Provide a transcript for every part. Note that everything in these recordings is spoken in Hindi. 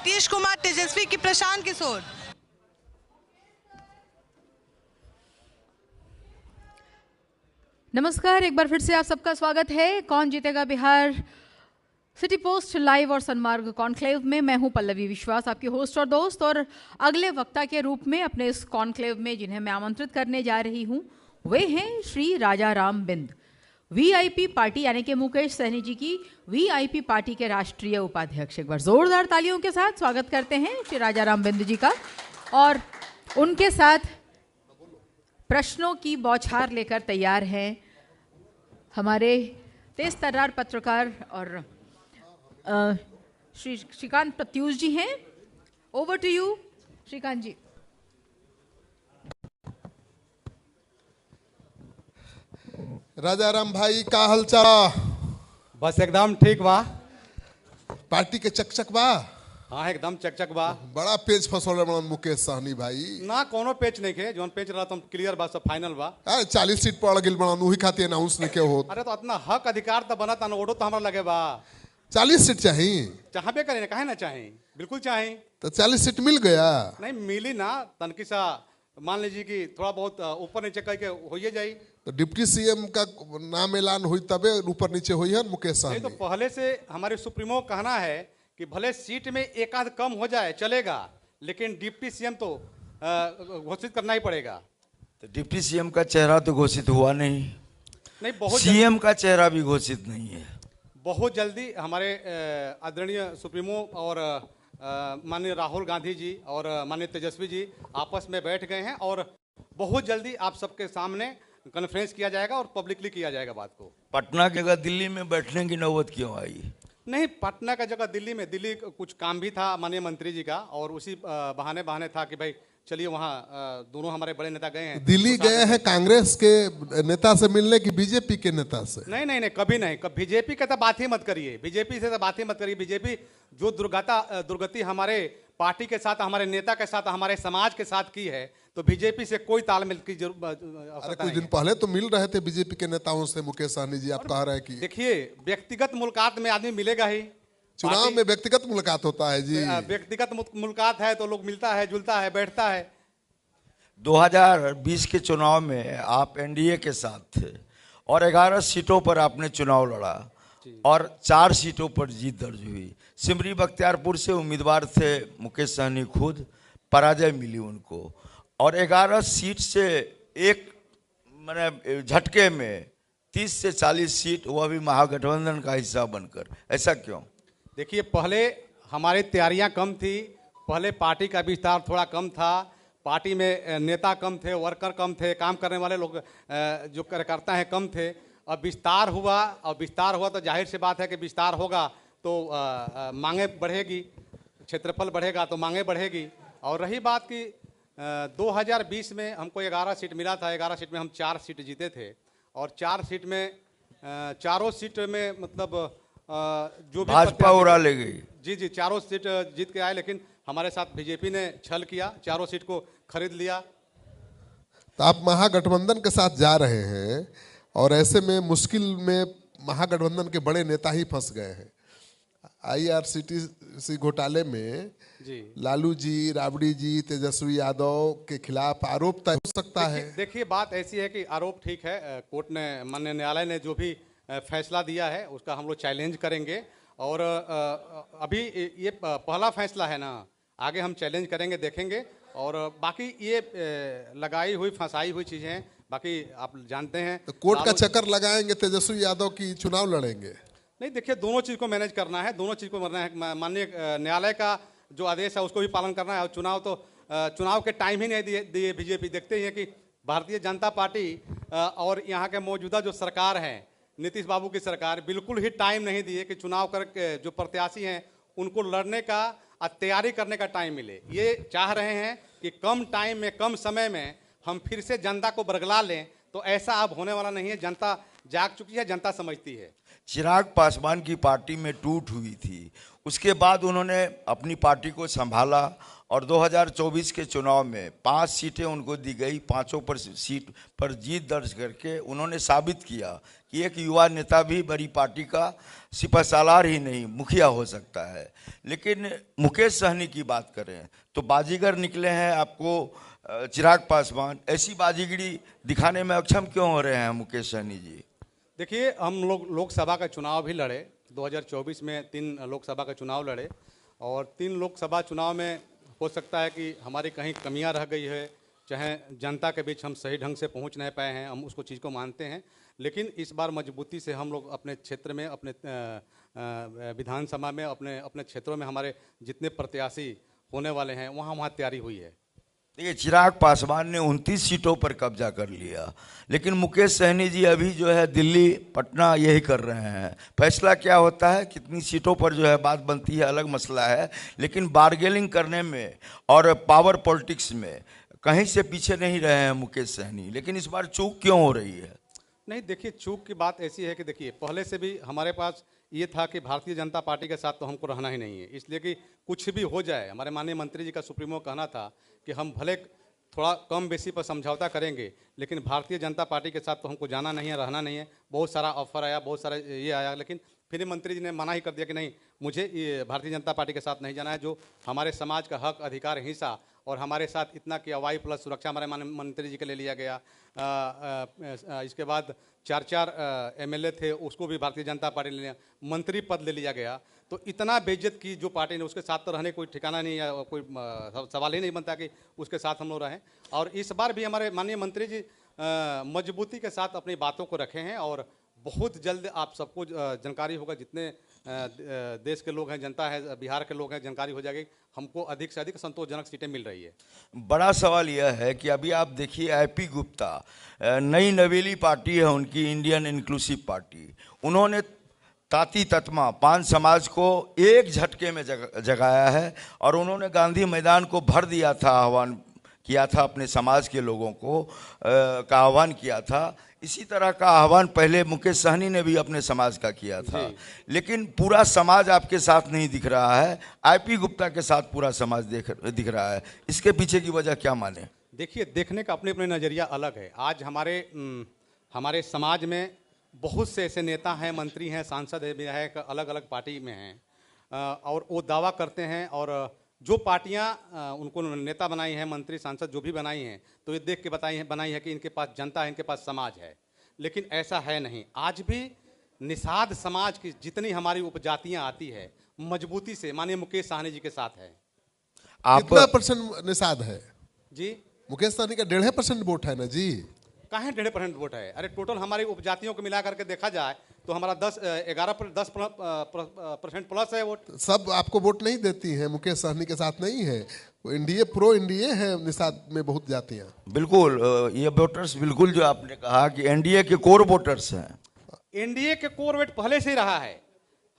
नीतीश कुमार, तेजस्वी की प्रशांत किशोर? नमस्कार, एक बार फिर से आप सबका स्वागत है कौन जीतेगा बिहार सिटी पोस्ट लाइव और सन्मार्ग कॉन्क्लेव में। मैं हूं पल्लवी विश्वास, आपकी होस्ट और दोस्त, और अगले वक्ता के रूप में अपने इस कॉन्क्लेव में जिन्हें मैं आमंत्रित करने जा रही हूं वे हैं श्री राजा राम बिंद, वीआईपी पार्टी यानी कि मुकेश सहनी जी की वीआईपी पार्टी के राष्ट्रीय उपाध्यक्ष। एक बार जोरदार तालियों के साथ स्वागत करते हैं श्री राजा राम बिंद जी का। और उनके साथ प्रश्नों की बौछार लेकर तैयार हैं हमारे तेज तर्रार पत्रकार और श्री श्रीकांत प्रत्यूष जी हैं। ओवर टू यू श्रीकांत जी। राजा राम भाई का हालचाल? बस एकदम ठीक बा। पार्टी के चकचक बा? हाँ एकदम चकचक बा। बड़ा पेज फसोले बड़न मुकेश सहनी भाई। ना कोनो पेच नहीं के, जोन पेच रहा तुम क्लियर बा, सब फाइनल बा। अरे 40 सीट पड़ गिल बड़न, वही खातिर अनाउंस नहीं के होत। अरे तो इतना हक अधिकार तो बना था ना, ओडो तो हमरा लगे बा। 40 सीट चाहिए? चाहबे करें, काहे ना चाहे, बिल्कुल चाहे। तो 40 सीट मिल गया? नहीं मिली ना, तनकी सा मान लीजिए कि थोड़ा बहुत ऊपर नीचे करके होइए जाई। तो डिप्टी सीएम का नाम ऐलान हुई तबे ऊपर नीचे हुई है मुकेश नहीं सहनी। तो पहले से हमारे सुप्रीमो कहना है कि भले सीट में एक आध कम हो जाए चलेगा, लेकिन डिप्टी सीएम तो घोषित करना ही पड़ेगा। तो डिप्टी सीएम का चेहरा तो घोषित हुआ नहीं, बहुत सीएम का चेहरा भी घोषित नहीं है। बहुत जल्दी हमारे आदरणीय सुप्रीमो और माननीय राहुल गांधी जी और माननीय तेजस्वी जी आपस में बैठ गए हैं और बहुत जल्दी आप सबके सामने कॉन्फ्रेंस किया जाएगा और पब्लिकली किया जाएगा बात को। पटना की जगह दिल्ली में बैठने की नौबत क्यों आई? नहीं, पटना का जगह दिल्ली में, दिल्ली कुछ काम भी था माननीय मंत्री जी का, और उसी बहाने था कि भाई चलिए वहाँ दोनों हमारे बड़े नेता गए हैं। दिल्ली तो गए हैं कांग्रेस के नेता से मिलने की बीजेपी के नेता से? नहीं नहीं नहीं, कभी नहीं। कब बीजेपी का तो बात ही मत करिए, बीजेपी से तो बात ही मत करिए। बीजेपी जो दुर्गति हमारे पार्टी के साथ, हमारे नेता के साथ, हमारे समाज के साथ की है, तो बीजेपी से कोई तालमेल की अरे कुछ दिन पहले तो मिल रहे थे बीजेपी के नेताओं से मुकेश सहनी जी, आप कह रहे हैं कि देखिए व्यक्तिगत मुलाकात में आदमी मिलेगा ही। चुनाव में व्यक्तिगत मुलाकात होता है जी। व्यक्तिगत मुलाकात है तो लोग मिलता है, जुलता है, बैठता है। 2020 के चुनाव में आप एनडीए के साथ थे और 11 सीटों पर आपने चुनाव लड़ा और 4 सीटों पर जीत दर्ज हुई। सिमरी बख्तियारपुर से उम्मीदवार थे मुकेश सहनी खुद, पराजय मिली उनको, और 11 सीट से एक मैंने झटके में 30 से 40 सीट, वह भी महागठबंधन का हिस्सा बनकर। ऐसा क्यों? देखिए, पहले हमारी तैयारियां कम थी, पहले पार्टी का विस्तार थोड़ा कम था, पार्टी में नेता कम थे, वर्कर कम थे, काम करने वाले लोग जो कार्यकर्ता हैं कम थे। अब विस्तार हुआ, और विस्तार हुआ तो जाहिर सी बात है कि विस्तार होगा तो मांगे बढ़ेगी, क्षेत्रफल बढ़ेगा तो मांगे बढ़ेगी। और रही बात कि 2020 में हमको 11 सीट मिला था, 11 सीट में हम 4 सीट जीते थे, और 4 सीट में चारों सीट में मतलब जो भी भाजपा उड़ा ले गई। जी, चारों सीट जीत के आए, लेकिन हमारे साथ बीजेपी ने छल किया, चारों सीट को खरीद लिया। तो आप महागठबंधन के साथ जा रहे हैं और ऐसे में मुश्किल में महागठबंधन के बड़े नेता ही फंस गए हैं। आईआरसीटीसी घोटाले में जी लालू जी, राबड़ी जी, तेजस्वी यादव के खिलाफ आरोप तय हो सकता है। देखिए बात ऐसी है कि आरोप ठीक है, कोर्ट ने, माननीय न्यायालय ने जो भी फैसला दिया है उसका हम लोग चैलेंज करेंगे, और अभी ये पहला फैसला है ना, आगे हम चैलेंज करेंगे, देखेंगे। और बाकी ये लगाई हुई फंसाई हुई चीज़ें हैं, बाकी आप जानते हैं। तो कोर्ट का चक्कर लगाएंगे, तेजस्वी यादव की चुनाव लड़ेंगे? नहीं, देखिए दोनों चीज़ को मैनेज करना है, दोनों चीज़ को करना है। माननीय न्यायालय का जो आदेश है उसको भी पालन करना है, और चुनाव के टाइम ही नहीं दिए बीजेपी। देखते ही है कि भारतीय जनता पार्टी और यहाँ के मौजूदा जो सरकार है, नीतीश बाबू की सरकार, बिल्कुल ही टाइम नहीं दिए कि चुनाव कर जो प्रत्याशी हैं उनको लड़ने का और तैयारी करने का टाइम मिले। ये चाह रहे हैं कि कम टाइम में, कम समय में हम फिर से जनता को बरगला लें, तो ऐसा अब होने वाला नहीं है। जनता जाग चुकी है, जनता समझती है। चिराग पासवान की पार्टी में टूट हुई थी, उसके बाद उन्होंने अपनी पार्टी को संभाला और 2024 के चुनाव में 5 सीटें उनको दी गई। 5 पर सीट पर जीत दर्ज करके उन्होंने साबित किया कि एक युवा नेता भी बड़ी पार्टी का सिपहसालार ही नहीं मुखिया हो सकता है। लेकिन मुकेश सहनी की बात करें तो बाजीगर निकले हैं आपको चिराग पासवान। ऐसी बाजीगरी दिखाने में अक्षम क्यों हो रहे हैं मुकेश सहनी जी? देखिए, हम लोग लोकसभा का चुनाव भी लड़े 2024 में, 3 लोकसभा का चुनाव लड़े और 3 लोकसभा चुनाव में हो सकता है कि हमारी कहीं कमियां रह गई है, चाहे जनता के बीच हम सही ढंग से पहुंच नहीं पाए हैं, हम उसको चीज़ को मानते हैं। लेकिन इस बार मजबूती से हम लोग अपने क्षेत्र में, अपने विधानसभा में, अपने क्षेत्रों में हमारे जितने प्रत्याशी होने वाले हैं वहाँ तैयारी हुई है। देखिए, चिराग पासवान ने 29 सीटों पर कब्जा कर लिया, लेकिन मुकेश सहनी जी अभी जो है दिल्ली पटना यही कर रहे हैं। फैसला क्या होता है, कितनी सीटों पर जो है बात बनती है, अलग मसला है, लेकिन बार्गेनिंग करने में और पावर पॉलिटिक्स में कहीं से पीछे नहीं रहे हैं मुकेश सहनी। लेकिन इस बार चूक क्यों हो रही है? नहीं, देखिए, चूक की बात ऐसी है कि देखिए, पहले से भी हमारे पास ये था कि भारतीय जनता पार्टी के साथ तो हमको रहना ही नहीं है, इसलिए कि कुछ भी हो जाए। हमारे माननीय मंत्री जी का सुप्रीमो कहना था कि हम भले थोड़ा कम बेसी पर समझौता करेंगे, लेकिन भारतीय जनता पार्टी के साथ तो हमको जाना नहीं है, रहना नहीं है। बहुत सारा ऑफर आया, बहुत सारा ये आया, लेकिन फिर मंत्री जी ने मना ही कर दिया कि नहीं, मुझे ये भारतीय जनता पार्टी के साथ नहीं जाना है। जो हमारे समाज का हक, अधिकार, हिस्सा और हमारे साथ इतना कि वाई प्लस सुरक्षा हमारे माननीय मंत्री जी के ले लिया गया। इसके बाद 4 MLA थे, उसको भी भारतीय जनता पार्टी ने लिया, मंत्री पद ले लिया गया। तो इतना बेइज्जत की जो पार्टी ने, उसके साथ तो रहने कोई ठिकाना नहीं है, कोई सवाल ही नहीं बनता कि उसके साथ हम लोग रहें। और इस बार भी हमारे माननीय मंत्री जी मजबूती के साथ अपनी बातों को रखे हैं और बहुत जल्द आप सबको जानकारी होगा, जितने देश के लोग हैं, जनता है, बिहार के लोग हैं, जानकारी हो जाएगी हमको अधिक से अधिक संतोषजनक सीटें मिल रही है। बड़ा सवाल यह है कि अभी आप देखिए IP गुप्ता, नई नवेली पार्टी है उनकी, इंडियन इंक्लूसिव पार्टी, उन्होंने ताती ततमा 5 समाज को एक झटके में जगाया है और उन्होंने गांधी मैदान को भर दिया था, आह्वान किया था अपने समाज के लोगों को का आह्वान किया था। इसी तरह का आह्वान पहले मुकेश सहनी ने भी अपने समाज का किया था, लेकिन पूरा समाज आपके साथ नहीं दिख रहा है, IP गुप्ता के साथ पूरा समाज दिख रहा है। इसके पीछे की वजह क्या माने? देखिए, देखने का अपने अपने नज़रिया अलग है। आज हमारे समाज में बहुत से ऐसे नेता हैं, मंत्री हैं, सांसद हैं, विधायक अलग अलग पार्टी में हैं और वो दावा करते हैं, और जो पार्टियां उनको नेता बनाई हैं, मंत्री सांसद जो भी बनाई हैं, तो ये देख के बनाई है कि इनके पास जनता है, इनके पास समाज है। लेकिन ऐसा है नहीं। आज भी निषाद समाज की जितनी हमारी उपजातियां आती है, मजबूती से माननीय मुकेश सहनी जी के साथ है। कितना % निषाद है जी? मुकेश सहनी का 1.5% वोट है ना जी। कहाँ 1.5% वोट है? अरे टोटल हमारी उपजातियों को मिला करके देखा जाए तो हमारा 10% प्लस है वोट। सब आपको वोट नहीं देती हैं, मुकेश सहनी के साथ नहीं है, इंडिया प्रो इंडिया है निषाद में बहुत जातियां। बिल्कुल, ये वोटर्स बिल्कुल जो आपने कहा कि एनडीए के कोर वोटर्स हैं। एनडीए के कोर वोट पहले से ही रहा है,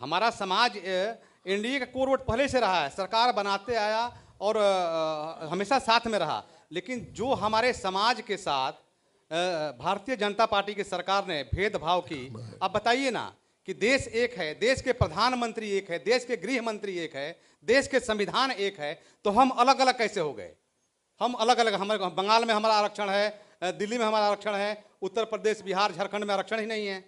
हमारा समाज एनडीए का कोर वोट पहले से रहा है, सरकार बनाते आया और हमेशा साथ में रहा। लेकिन जो हमारे समाज के साथ भारतीय जनता पार्टी की सरकार ने भेदभाव की, अब बताइए ना कि देश एक है, देश के प्रधानमंत्री एक है, देश के गृह मंत्री एक है, देश के संविधान एक है, तो हम अलग अलग कैसे हो गए? हम अलग अलग, हमारे बंगाल में हमारा आरक्षण है, दिल्ली में हमारा आरक्षण है, उत्तर प्रदेश, बिहार, झारखंड में आरक्षण ही नहीं है।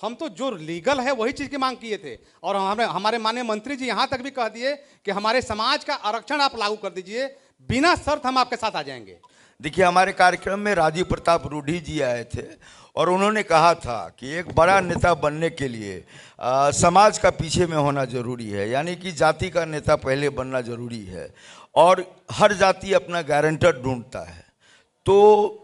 हम तो जो लीगल है वही चीज़ की मांग किए थे, और हमारे माननीय मंत्री जी यहाँ तक भी कह दिए कि हमारे समाज का आरक्षण आप लागू कर दीजिए, बिना शर्त हम आपके साथ आ जाएंगे। देखिए, हमारे कार्यक्रम में राजीव प्रताप रूढ़ी जी आए थे और उन्होंने कहा था कि एक बड़ा नेता बनने के लिए समाज का पीछे में होना जरूरी है, यानी कि जाति का नेता पहले बनना जरूरी है, और हर जाति अपना गारंटर ढूंढता है। तो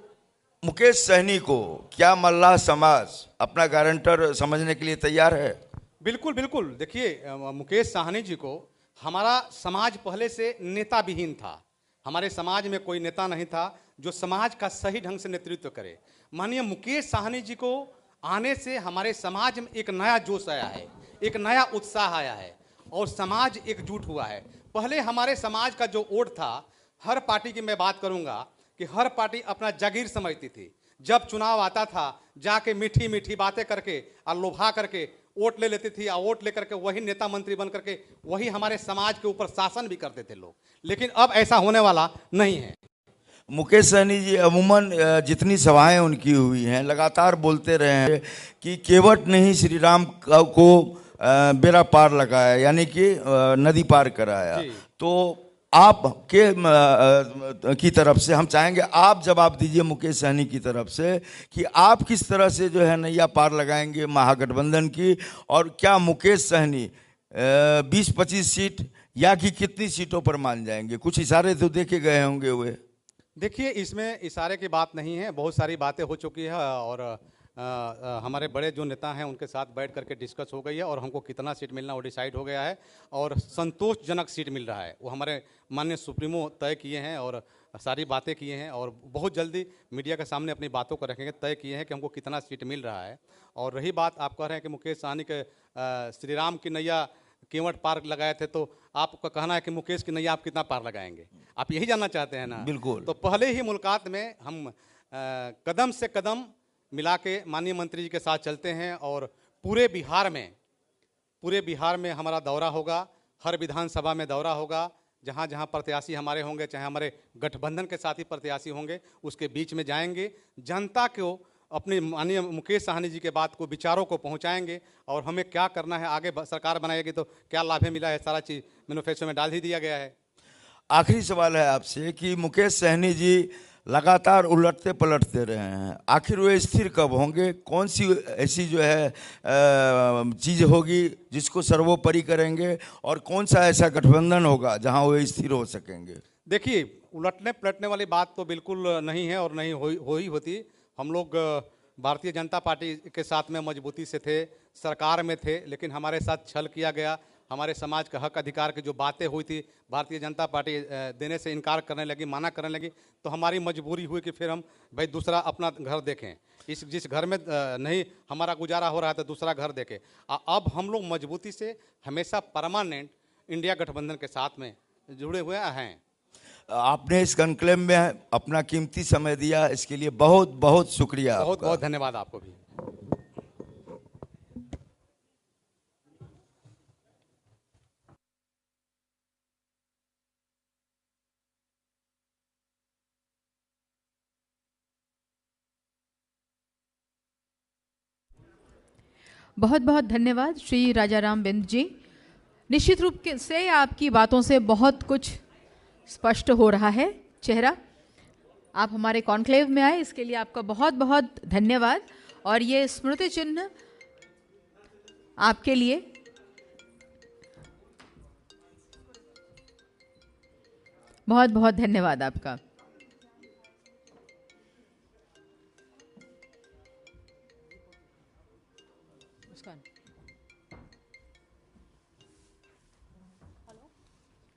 मुकेश सहनी को क्या मल्लाह समाज अपना गारंटर समझने के लिए तैयार है? बिल्कुल बिल्कुल। देखिए, मुकेश सहनी जी को हमारा समाज पहले से नेता विहीन था, हमारे समाज में कोई नेता नहीं था जो समाज का सही ढंग से नेतृत्व करे। माननीय मुकेश सहनी जी को आने से हमारे समाज में एक नया जोश आया है, एक नया उत्साह आया है और समाज एकजुट हुआ है। पहले हमारे समाज का जो वोट था, हर पार्टी की मैं बात करूंगा कि हर पार्टी अपना जागीर समझती थी। जब चुनाव आता था, जाके मीठी मीठी बातें करके और लोभा करके वोट ले लेती थी और वोट लेकर के वही नेता मंत्री बन करके वही हमारे समाज के ऊपर शासन भी करते थे लोग, लेकिन अब ऐसा होने वाला नहीं है। मुकेश सहनी जी अमूमन जितनी सभाएं उनकी हुई हैं लगातार बोलते रहे हैं कि केवट ने ही श्री राम को बेड़ा पार लगाया, यानी कि नदी पार कराया। तो आप के की तरफ से हम चाहेंगे आप जवाब दीजिए मुकेश सहनी की तरफ से कि आप किस तरह से जो है नैया पार लगाएंगे महागठबंधन की, और क्या मुकेश सहनी 20-25 सीट या कि कितनी सीटों पर मान जाएंगे? कुछ इशारे तो देखे गए होंगे हुए। देखिए, इसमें इशारे की बात नहीं है, बहुत सारी बातें हो चुकी है और हमारे बड़े जो नेता हैं उनके साथ बैठ करके डिस्कस हो गई है और हमको कितना सीट मिलना वो डिसाइड हो गया है और संतोषजनक सीट मिल रहा है। वो हमारे माननीय सुप्रीमो तय किए हैं और सारी बातें किए हैं और बहुत जल्दी मीडिया के सामने अपनी बातों को रखेंगे, तय किए हैं कि हमको कितना सीट मिल रहा है। और रही बात, आप कह रहे हैं कि मुकेश सहनी के श्री राम की नैया केवट पार लगाए थे, तो आपका कहना है कि मुकेश की नैया आप कितना पार लगाएंगे? आप यही जानना चाहते हैं ना? बिल्कुल। तो पहले ही मुलाकात में हम कदम से कदम मिला के माननीय मंत्री जी के साथ चलते हैं और पूरे बिहार में हमारा दौरा होगा, हर विधानसभा में दौरा होगा, जहाँ जहाँ प्रत्याशी हमारे होंगे, चाहे हमारे गठबंधन के साथ ही प्रत्याशी होंगे, उसके बीच में जाएंगे, जनता को अपने माननीय मुकेश सहनी जी के बात को, विचारों को पहुंचाएंगे और हमें क्या करना है, आगे सरकार बनाएगी तो क्या लाभ मिला है, सारा चीज़ मैनिफेस्टो में डाल ही दिया गया है। आखिरी सवाल है आपसे कि मुकेश सहनी जी लगातार उलटते पलटते रहे हैं, आखिर वे स्थिर कब होंगे? कौन सी ऐसी जो है चीज़ होगी जिसको सर्वोपरि करेंगे, और कौन सा ऐसा गठबंधन होगा जहां वे स्थिर हो सकेंगे? देखिए, उलटने पलटने वाली बात तो बिल्कुल नहीं है और नहीं हो ही होती। हम लोग भारतीय जनता पार्टी के साथ में मजबूती से थे, सरकार में थे, लेकिन हमारे साथ छल किया गया। हमारे समाज का हक अधिकार की जो बातें हुई थी, भारतीय जनता पार्टी देने से इनकार करने लगी, मना करने लगी, तो हमारी मजबूरी हुई कि फिर हम भाई दूसरा अपना घर देखें। जिस घर में नहीं हमारा गुजारा हो रहा है तो दूसरा घर देखें। अब हम लोग मजबूती से हमेशा परमानेंट इंडिया गठबंधन के साथ में जुड़े हुए हैं। आपने इस कॉन्क्लेव में अपना कीमती समय दिया, इसके लिए बहुत बहुत शुक्रिया। बहुत बहुत धन्यवाद आपको भी। बहुत बहुत धन्यवाद श्री राजाराम बिंद जी। निश्चित रूप से आपकी बातों से बहुत कुछ स्पष्ट हो रहा है चेहरा। आप हमारे कॉन्क्लेव में आए, इसके लिए आपका बहुत बहुत धन्यवाद। और ये स्मृति चिन्ह आपके लिए। बहुत बहुत धन्यवाद आपका।